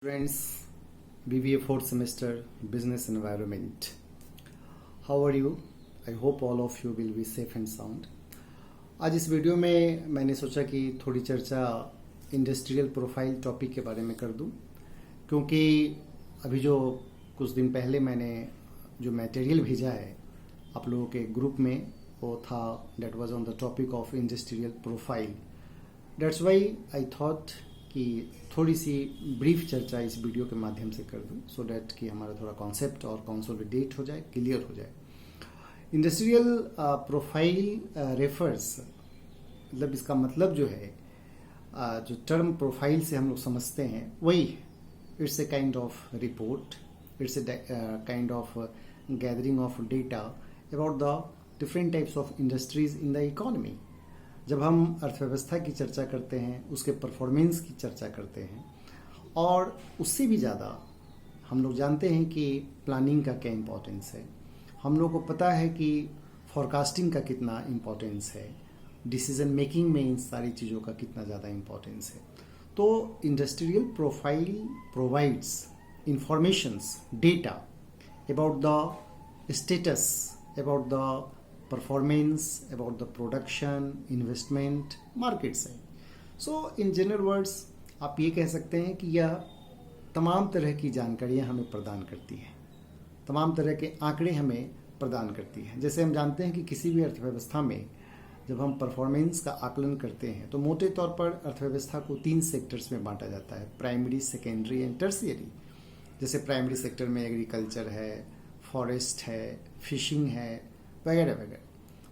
Friends, BBA fourth semester Business Environment. How are you? I hope all of you will be safe and sound. आज इस video में मैंने सोचा कि थोड़ी चर्चा इंडस्ट्रियल प्रोफाइल टॉपिक के बारे में कर दूं, क्योंकि अभी जो कुछ दिन पहले मैंने जो मटेरियल भेजा है आप लोगों के ग्रुप में, वो था that was on the topic of industrial profile. That's why I thought कि थोड़ी सी ब्रीफ चर्चा इस वीडियो के माध्यम से कर दूं, सो डैट कि हमारा थोड़ा कॉन्सेप्ट और कंसोलिडेट हो जाए, क्लियर हो जाए. इंडस्ट्रियल प्रोफाइल रेफर्स, मतलब इसका मतलब जो है जो टर्म प्रोफाइल से हम लोग समझते हैं वही, it's a kind of report, it's a kind of gathering of data about the different types of industries in the economy. जब हम अर्थव्यवस्था की चर्चा करते हैं, उसके परफॉर्मेंस की चर्चा करते हैं, और उससे भी ज़्यादा हम लोग जानते हैं कि प्लानिंग का क्या इम्पोर्टेंस है. हम लोग को पता है कि फॉरकास्टिंग का कितना इम्पोर्टेंस है, डिसीजन मेकिंग में इन सारी चीज़ों का कितना ज़्यादा इम्पोर्टेंस है. तो industrial profile provides informations, data about the status, about the performance, about the production, investment, market side. So in general words आप ये कह सकते हैं कि यह तमाम तरह की जानकारियाँ हमें प्रदान करती है, तमाम तरह के आंकड़े हमें प्रदान करती है. जैसे हम जानते हैं कि किसी भी अर्थव्यवस्था में जब हम परफॉर्मेंस का आकलन करते हैं तो मोटे तौर पर अर्थव्यवस्था को 3 सेक्टर्स में बांटा जाता है, प्राइमरी, सेकेंडरी एंड टर्शियरी. जैसे प्राइमरी सेक्टर में एग्रीकल्चर है, फॉरेस्ट है, फिशिंग है, वगैरह वगैरह.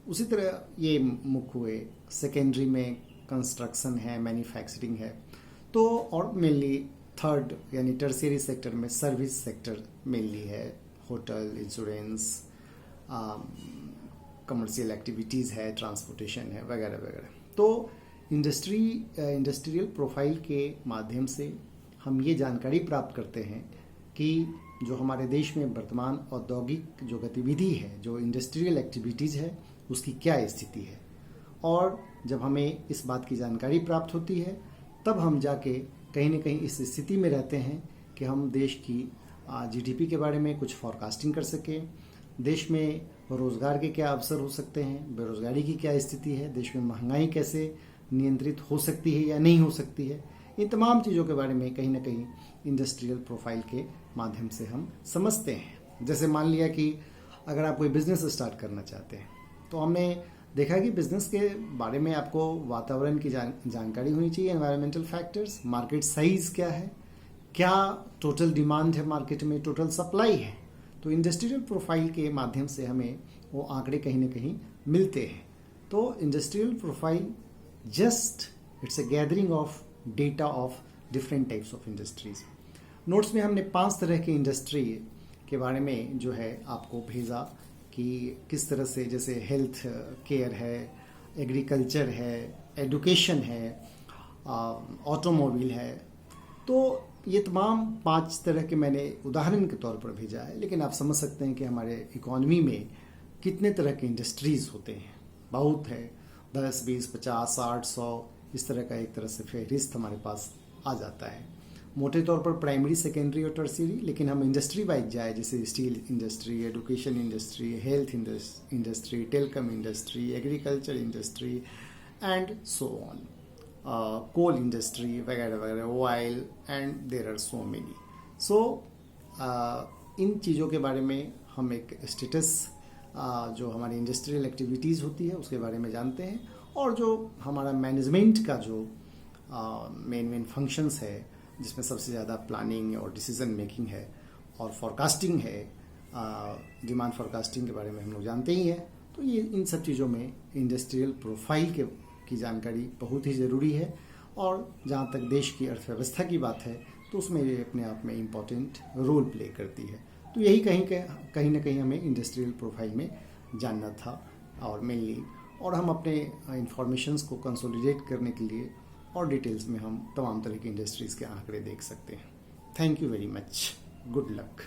उसी तरह ये मुख्य हुए. सेकेंडरी में कंस्ट्रक्शन है, मैन्युफैक्चरिंग है. तो और मेनली थर्ड यानी टर्शियरी सेक्टर में सर्विस सेक्टर मेनली है, होटल, इंश्योरेंस, कमर्शियल एक्टिविटीज़ है, ट्रांसपोर्टेशन है, वगैरह वगैरह. तो इंडस्ट्रियल प्रोफाइल के माध्यम से हम ये जानकारी प्राप्त करते हैं कि जो हमारे देश में वर्तमान औद्योगिक जो गतिविधि है, जो इंडस्ट्रियल एक्टिविटीज़ है, उसकी क्या स्थिति है. और जब हमें इस बात की जानकारी प्राप्त होती है तब हम जाके कहीं ना कहीं इस स्थिति में रहते हैं कि हम देश की जीडीपी के बारे में कुछ फॉरकास्टिंग कर सकें, देश में रोज़गार के क्या अवसर हो सकते हैं, बेरोज़गारी की क्या स्थिति है, देश में महंगाई कैसे नियंत्रित हो सकती है या नहीं हो सकती है. इन तमाम चीज़ों के बारे में कहीं ना कहीं इंडस्ट्रियल प्रोफाइल के माध्यम से हम समझते हैं. जैसे मान लिया कि अगर आप कोई बिजनेस स्टार्ट करना चाहते हैं तो हमने देखा कि बिजनेस के बारे में आपको वातावरण की जानकारी होनी चाहिए, एनवायरमेंटल फैक्टर्स, मार्केट साइज क्या है, क्या टोटल डिमांड है मार्केट में, टोटल सप्लाई है. तो इंडस्ट्रियल प्रोफाइल के माध्यम से हमें वो आंकड़े कहीं ना कहीं मिलते हैं. तो industrial profile just it's a gathering of data of different types of industries. Notes में हमने 5 तरह की इंडस्ट्री के बारे में जो है आपको भेजा कि किस तरह से, जैसे हेल्थ केयर है, एग्रीकल्चर है, एजुकेशन है, ऑटोमोबाइल है. तो ये तमाम 5 तरह के मैंने उदाहरण के तौर पर भेजा है, लेकिन आप समझ सकते हैं कि हमारे इकोनॉमी में कितने तरह के इंडस्ट्रीज होते हैं. बहुत है, 10, 20, 50, 60, 100 इस तरह का एक तरह से फहरिस्त हमारे पास आ जाता है. मोटे तौर पर प्राइमरी, सेकेंडरी और टर्शियरी, लेकिन हम इंडस्ट्री वाइज जाए, जैसे steel industry, education industry, health industry, telecom industry, agriculture industry and so on, coal industry वगैरह वगैरह, oil, and there are so many. So इन चीज़ों के बारे में हम एक स्टेटस जो हमारी इंडस्ट्रियल एक्टिविटीज़ होती है उसके बारे में जानते हैं, और जो हमारा मैनेजमेंट का जो मेन फंक्शंस है, जिसमें सबसे ज़्यादा प्लानिंग और डिसीजन मेकिंग है और फॉरकास्टिंग है, डिमांड फॉरकास्टिंग के बारे में हम लोग जानते ही हैं. तो ये इन सब चीज़ों में इंडस्ट्रियल प्रोफाइल की जानकारी बहुत ही ज़रूरी है. और जहाँ तक देश की अर्थव्यवस्था की बात है तो उसमें ये अपने आप में इम्पॉर्टेंट रोल प्ले करती है. तो यही कहीं ना कहीं हमें इंडस्ट्रियल प्रोफाइल में जानना था और मेनली, और हम अपने इंफॉर्मेशंस को कंसोलिडेट करने के लिए और डिटेल्स में हम तमाम तरह की इंडस्ट्रीज़ के आंकड़े देख सकते हैं. Thank you very much. Good luck.